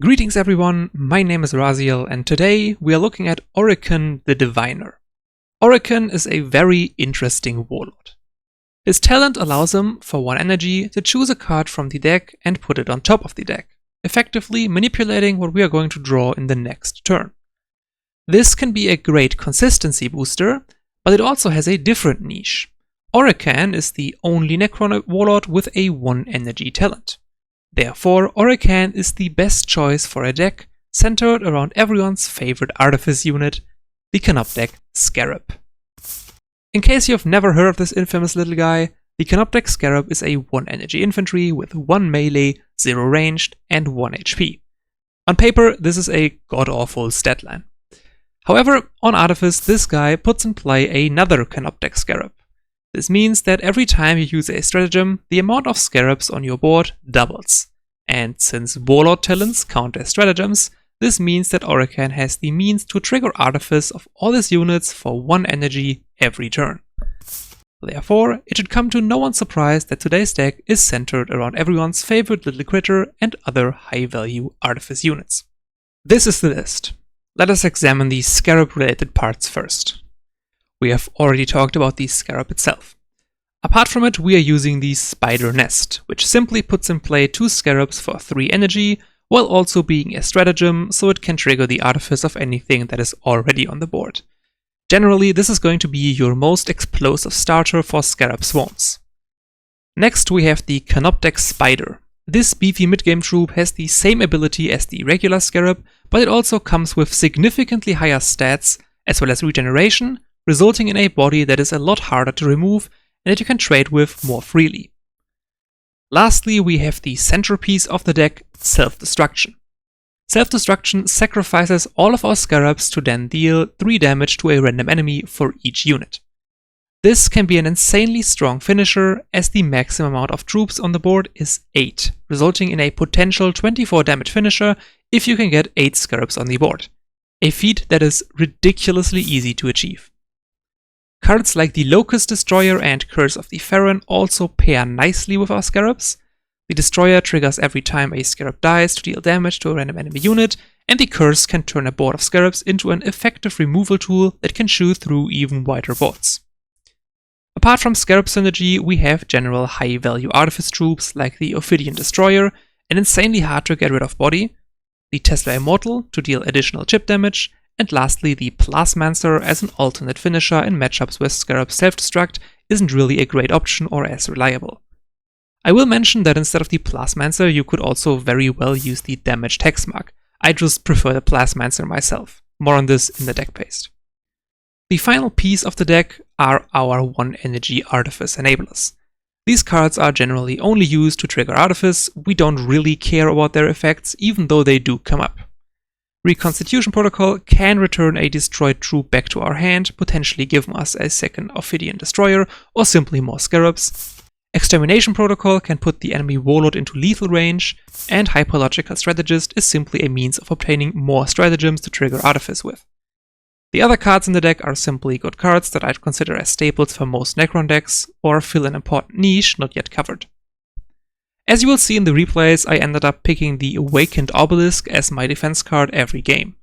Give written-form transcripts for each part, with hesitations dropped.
Greetings everyone, my name is Raziel and today we are looking at Orikan the Diviner. Orikan is a very interesting warlord. His talent allows him, for 1 energy, to choose a card from the deck and put it on top of the deck, effectively manipulating what we are going to draw in the next turn. This can be a great consistency booster, but it also has a different niche. Orikan is the only Necron warlord with a 1 energy talent. Therefore, Orikan is the best choice for a deck centered around everyone's favorite Artifice unit, the Canoptek Scarab. In case you have never heard of this infamous little guy, the Canoptek Scarab is a 1 energy infantry with 1 melee, 0 ranged, and 1 HP. On paper, this is a god-awful stat line. However, on Artifice, this guy puts in play another Canoptek Scarab. This means that every time you use a stratagem, the amount of Scarabs on your board doubles. And since Warlord talents count as stratagems, this means that Orikan has the means to trigger Artifice of all his units for 1 energy every turn. Therefore, it should come to no one's surprise that today's deck is centered around everyone's favorite little critter and other high-value Artifice units. This is the list. Let us examine the Scarab-related parts first. We have already talked about the Scarab itself. Apart from it, we are using the Spider Nest, which simply puts in play 2 Scarabs for 3 energy, while also being a stratagem, so it can trigger the Artifice of anything that is already on the board. Generally, this is going to be your most explosive starter for Scarab swarms. Next, we have the Canoptek Spider. This beefy midgame troop has the same ability as the regular Scarab, but it also comes with significantly higher stats, as well as regeneration, resulting in a body that is a lot harder to remove and that you can trade with more freely. Lastly, we have the centerpiece of the deck, Self-Destruction. Self-Destruction sacrifices all of our Scarabs to then deal 3 damage to a random enemy for each unit. This can be an insanely strong finisher, as the maximum amount of troops on the board is 8, resulting in a potential 24 damage finisher if you can get 8 Scarabs on the board. A feat that is ridiculously easy to achieve. Cards like the Locust Destroyer and Curse of the Pharaoh also pair nicely with our Scarabs. The Destroyer triggers every time a Scarab dies to deal damage to a random enemy unit, and the Curse can turn a board of Scarabs into an effective removal tool that can chew through even wider boards. Apart from Scarab synergy, we have general high-value Artifice troops like the Ophidian Destroyer, an insanely hard to get rid of body, the Tesla Immortal to deal additional chip damage, and lastly the Plasmancer as an alternate finisher in matchups where Scarab self-destruct isn't really a great option or as reliable. I will mention that instead of the Plasmancer you could also very well use the damaged Hexmark. I just prefer the Plasmancer myself. More on this in the deck paste. The final piece of the deck are our 1 energy Artifice enablers. These cards are generally only used to trigger Artifice. We don't really care about their effects, even though they do come up. Reconstitution Protocol can return a destroyed troop back to our hand, potentially giving us a second Ophidian Destroyer or simply more Scarabs. Extermination Protocol can put the enemy warlord into lethal range, and Hyperlogical Strategist is simply a means of obtaining more stratagems to trigger Artifice with. The other cards in the deck are simply good cards that I'd consider as staples for most Necron decks, or fill an important niche not yet covered. As you will see in the replays, I ended up picking the Awakened Obelisk as my defense card every game.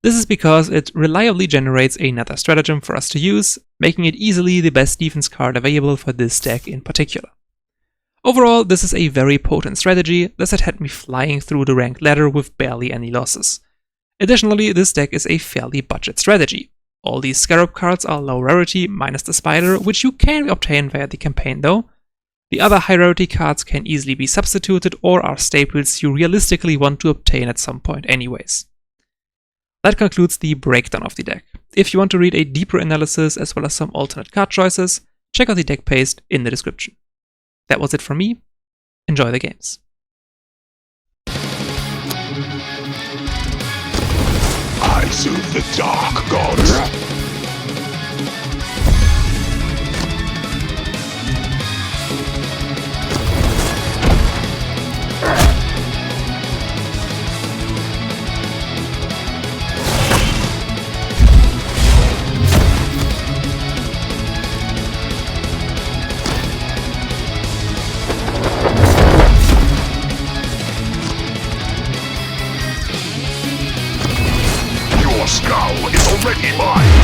This is because it reliably generates another stratagem for us to use, making it easily the best defense card available for this deck in particular. Overall, this is a very potent strategy that had me flying through the ranked ladder with barely any losses. Additionally, this deck is a fairly budget strategy. All these Scarab cards are low rarity minus the Spider, which you can obtain via the campaign though. The other high rarity cards can easily be substituted or are staples you realistically want to obtain at some point anyways. That concludes the breakdown of the deck. If you want to read a deeper analysis as well as some alternate card choices, check out the deck paste in the description. That was it from me. Enjoy the games. I soothe the dark gods. be mine!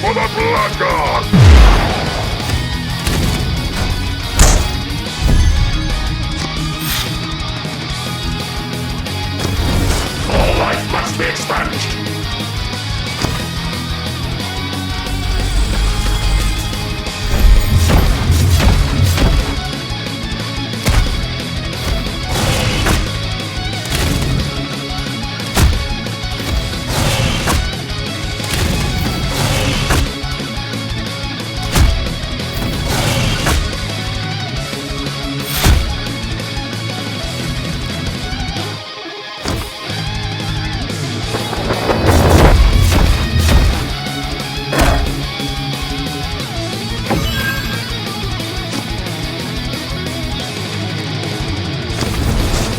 For the Blood God! All life must be expunged!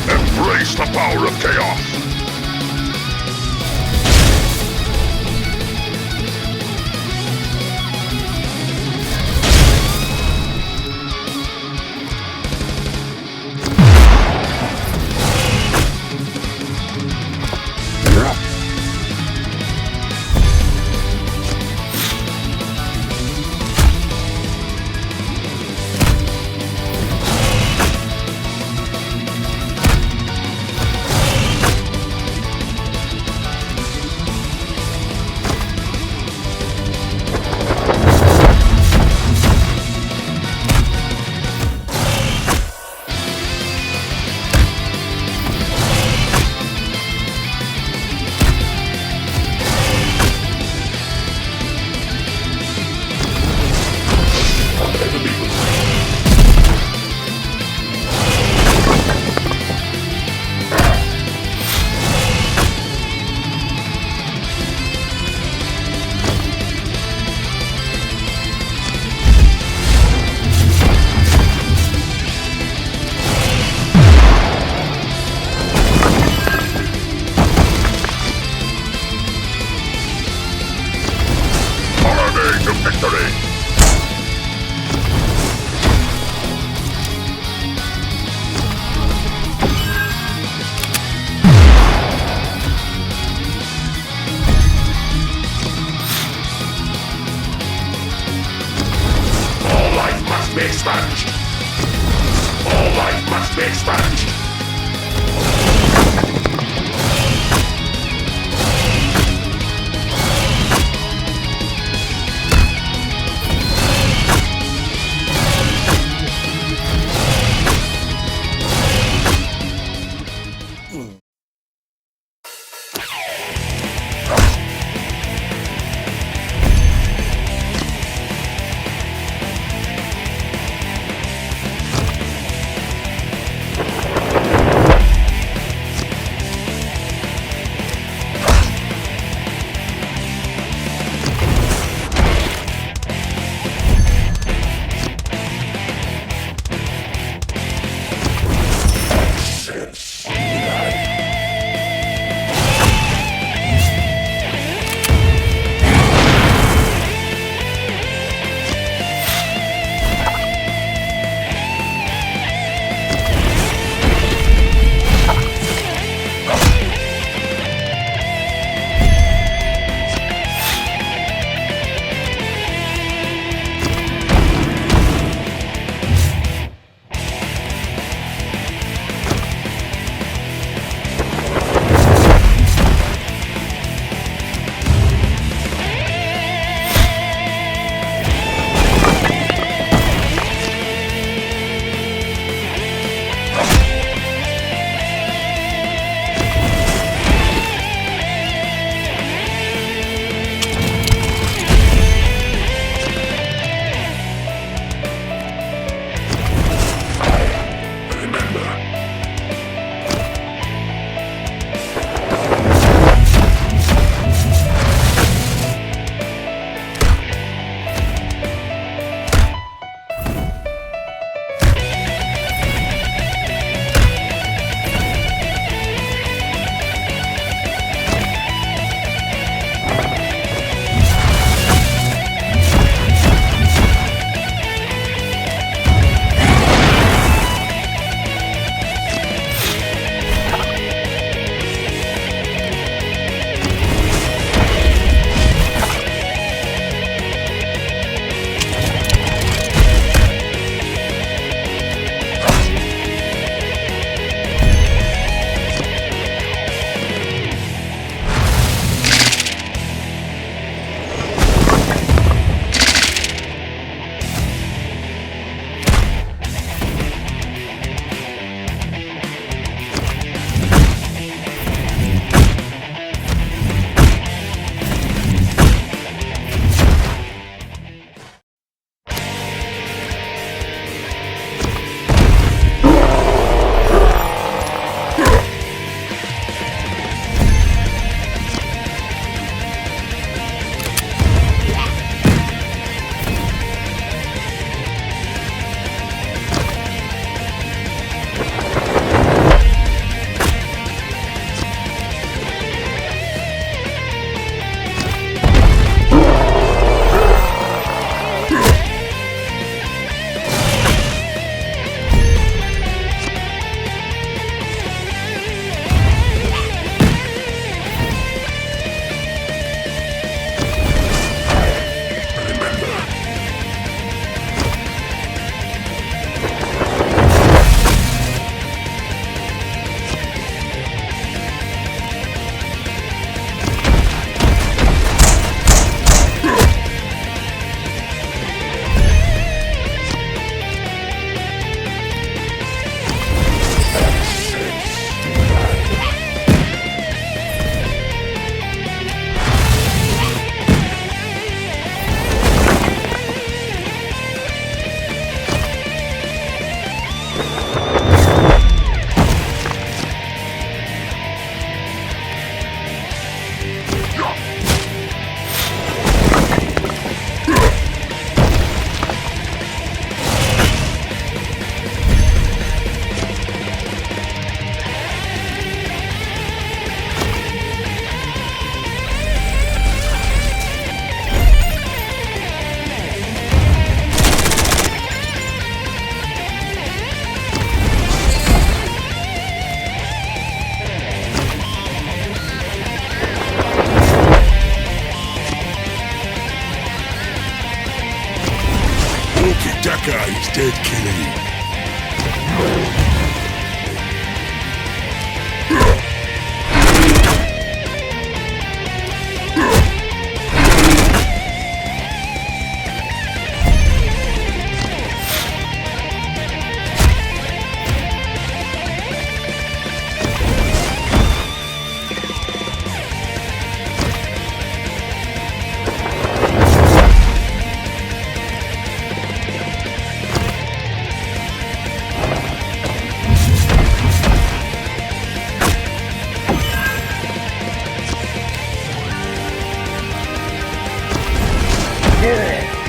Embrace the power of chaos! be expunged. All life must be expunged. Decades dead killing.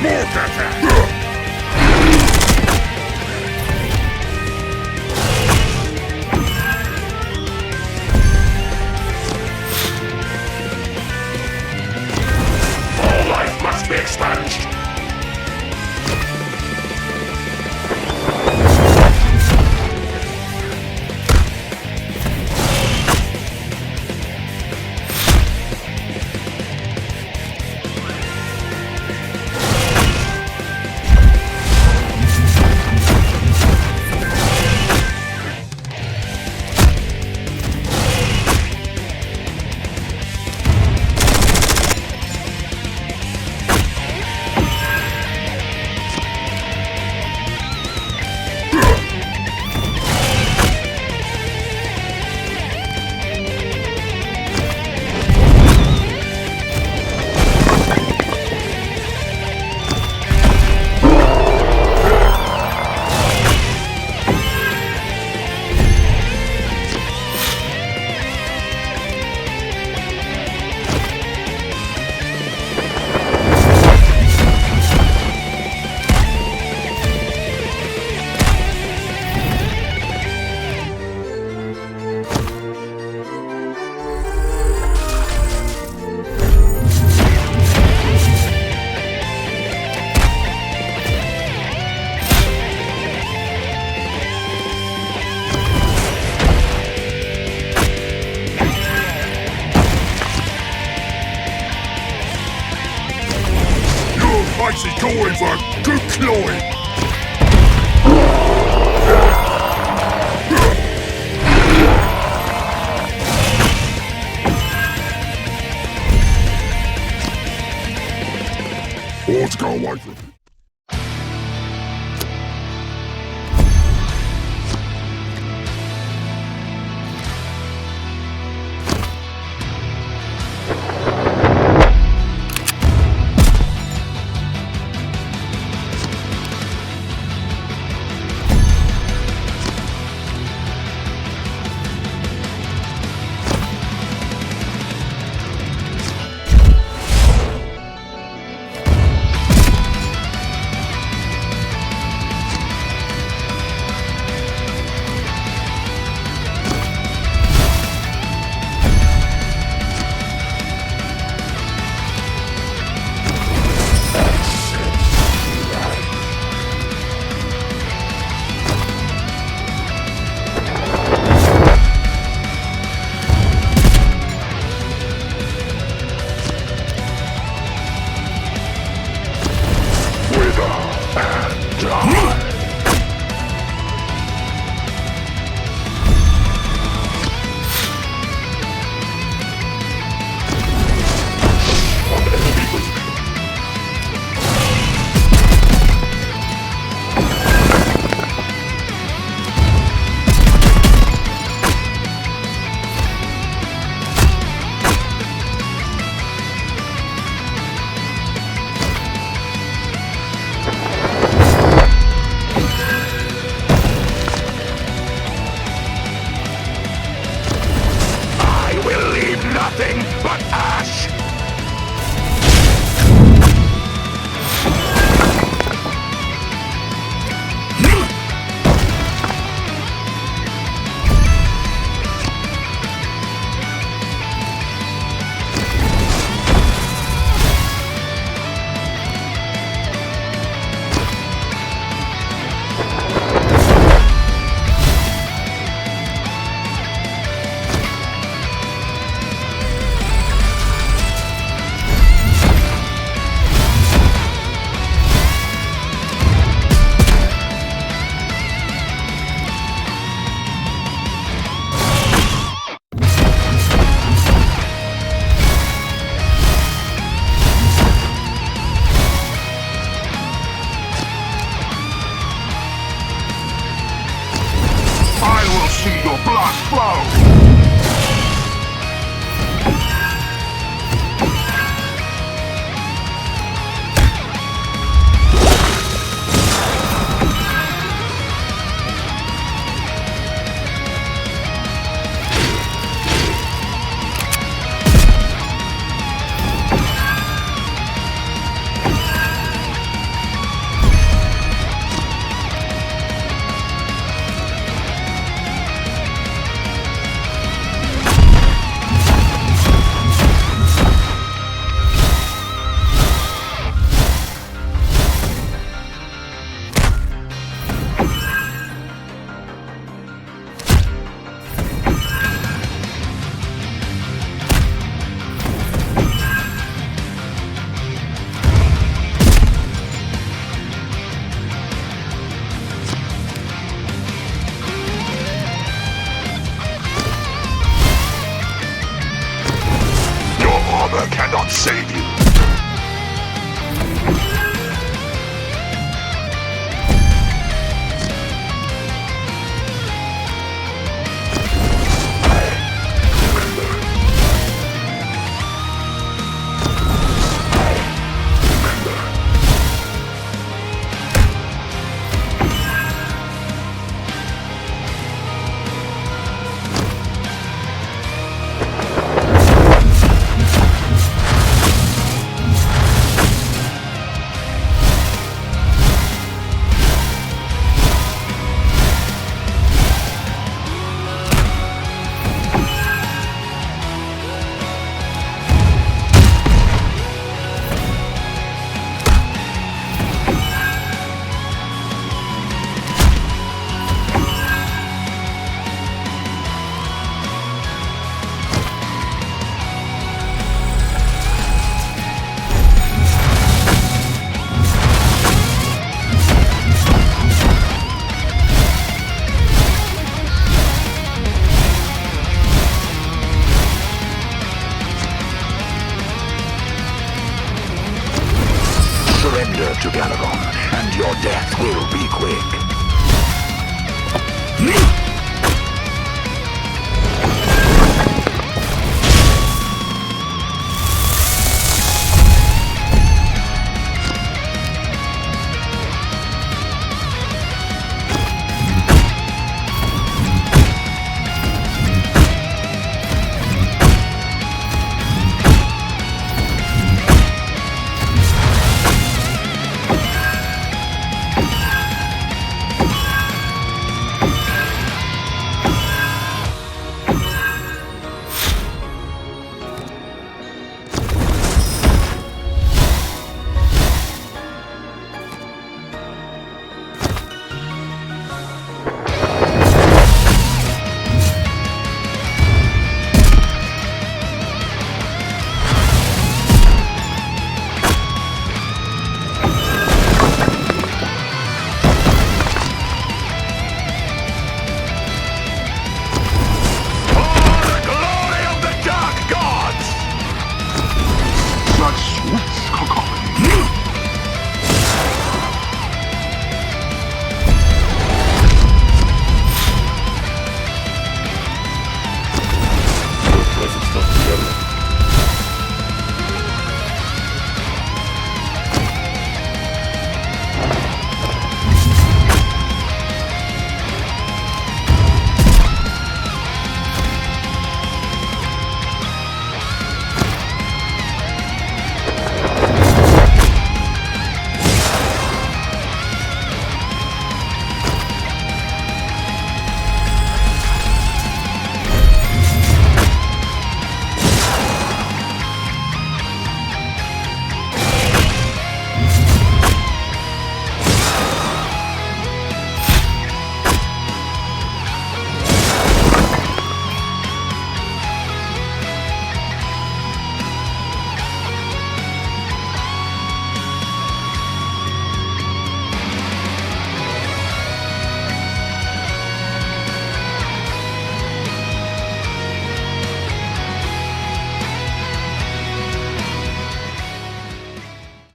More attack! All life must be expunged! Your face is going for a good clawing! Or to go away from it. Surrender to Ghallaron, and your death will be quick.